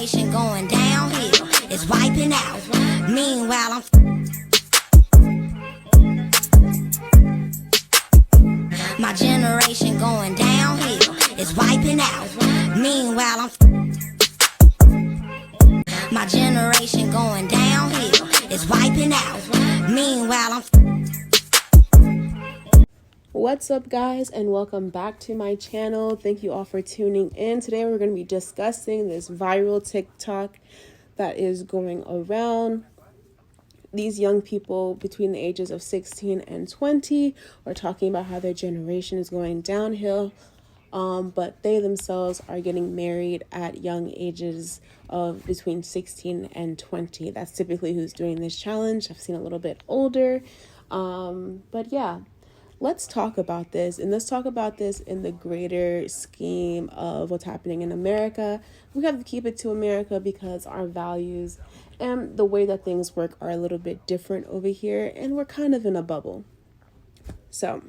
generation going downhill. It's wiping out. Meanwhile, my generation going downhill. It's wiping out. Meanwhile, my generation going downhill. It's wiping out. Meanwhile, What's up, guys, and welcome back to my channel. Thank you all for tuning in. Today we're going to be discussing this viral TikTok that is going around. These young people between the ages of 16 and 20 are talking about how their generation is going downhill, but they themselves are getting married at young ages of between 16 and 20. That's typically who's doing this challenge. I've seen a little bit older, but yeah. Let's talk about this, and let's talk about this in the greater scheme of what's happening in America. We have to keep it to America because our values and the way that things work are a little bit different over here, and we're kind of in a bubble. So,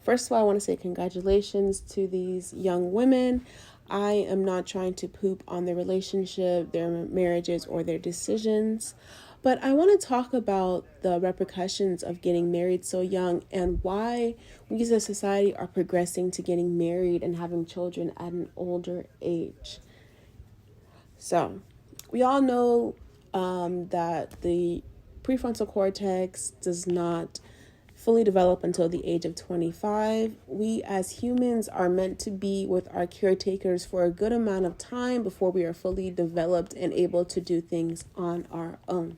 first of all, I want to say congratulations to these young women. I am not trying to poop on their relationship, their marriages, or their decisions. But I want to talk about the repercussions of getting married so young and why we as a society are progressing to getting married and having children at an older age. So, we all know that the prefrontal cortex does not fully develop until the age of 25. We as humans are meant to be with our caretakers for a good amount of time before we are fully developed and able to do things on our own.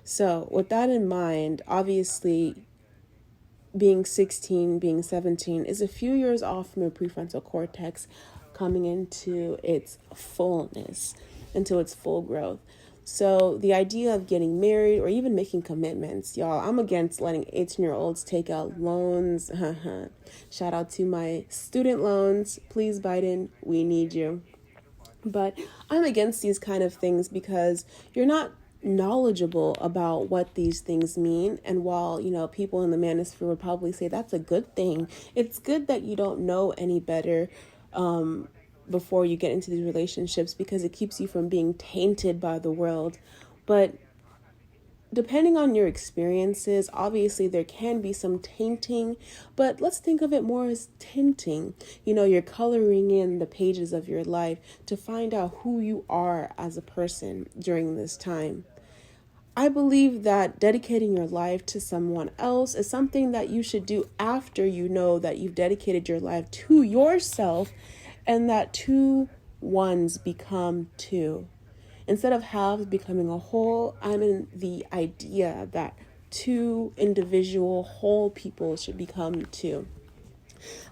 So with that in mind, obviously being 16, being 17 is a few years off from your prefrontal cortex coming into its fullness, into its full growth. So the idea of getting married or even making commitments, y'all, I'm against letting 18-year-olds take out loans. Shout out to my student loans. Please, Biden, we need you. But I'm against these kind of things because you're not knowledgeable about what these things mean. And while, people in the manosphere would probably say that's a good thing, it's good that you don't know any better before you get into these relationships because it keeps you from being tainted by the world. But depending on your experiences, obviously there can be some tainting, but let's think of it more as tinting. You're coloring in the pages of your life to find out who you are as a person during this time. I believe that dedicating your life to someone else is something that you should do after you know that you've dedicated your life to yourself and that two ones become two. Instead of halves becoming a whole, I'm in the idea that two individual whole people should become two.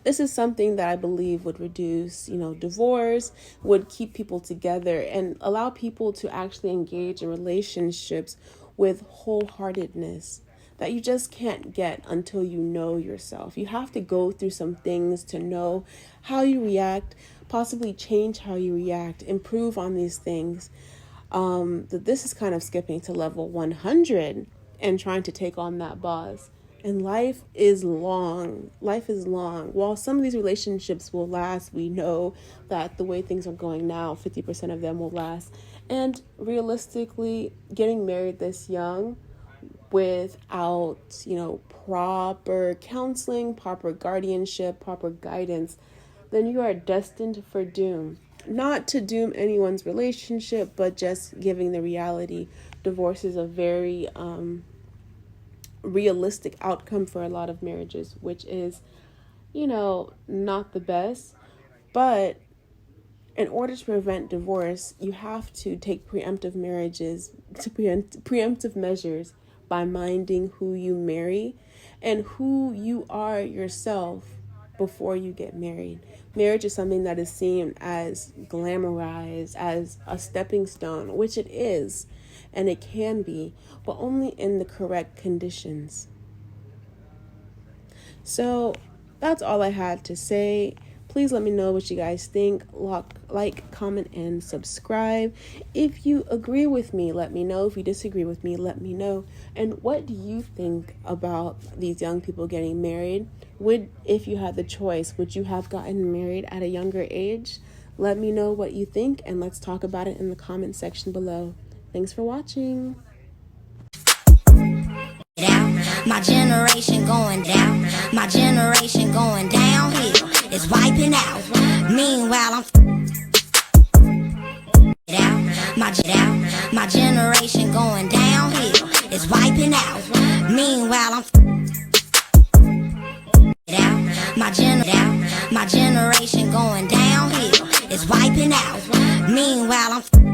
This is something that I believe would reduce, divorce, would keep people together and allow people to actually engage in relationships with wholeheartedness that you just can't get until you know yourself. You have to go through some things to know how you react, possibly change how you react, improve on these things. This is kind of skipping to level 100 and trying to take on that boss. And life is long. Life is long. While some of these relationships will last, we know that the way things are going now, 50% of them will last. And realistically, getting married this young without, proper counseling, proper guardianship, proper guidance, then you are destined for doom. Not to doom anyone's relationship, but just giving the reality. Divorce is a very realistic outcome for a lot of marriages, which is, not the best. But in order to prevent divorce, you have to take preemptive measures by minding who you marry and who you are yourself before you get married. Marriage is something that is seen as glamorized, as a stepping stone, which it is, and it can be, but only in the correct conditions. So that's all I had to say. Please let me know what you guys think. Like, comment, and subscribe. If you agree with me, let me know. If you disagree with me, let me know. And what do you think about these young people getting married? If you had the choice, would you have gotten married at a younger age? Let me know what you think and let's talk about it in the comment section below. Thanks for watching. My generation going down. My generation going downhill. It's wiping out. Meanwhile, I'm my generation going downhill. It's wiping out. Meanwhile, I'm my generation going downhill. It's wiping out. Meanwhile, I'm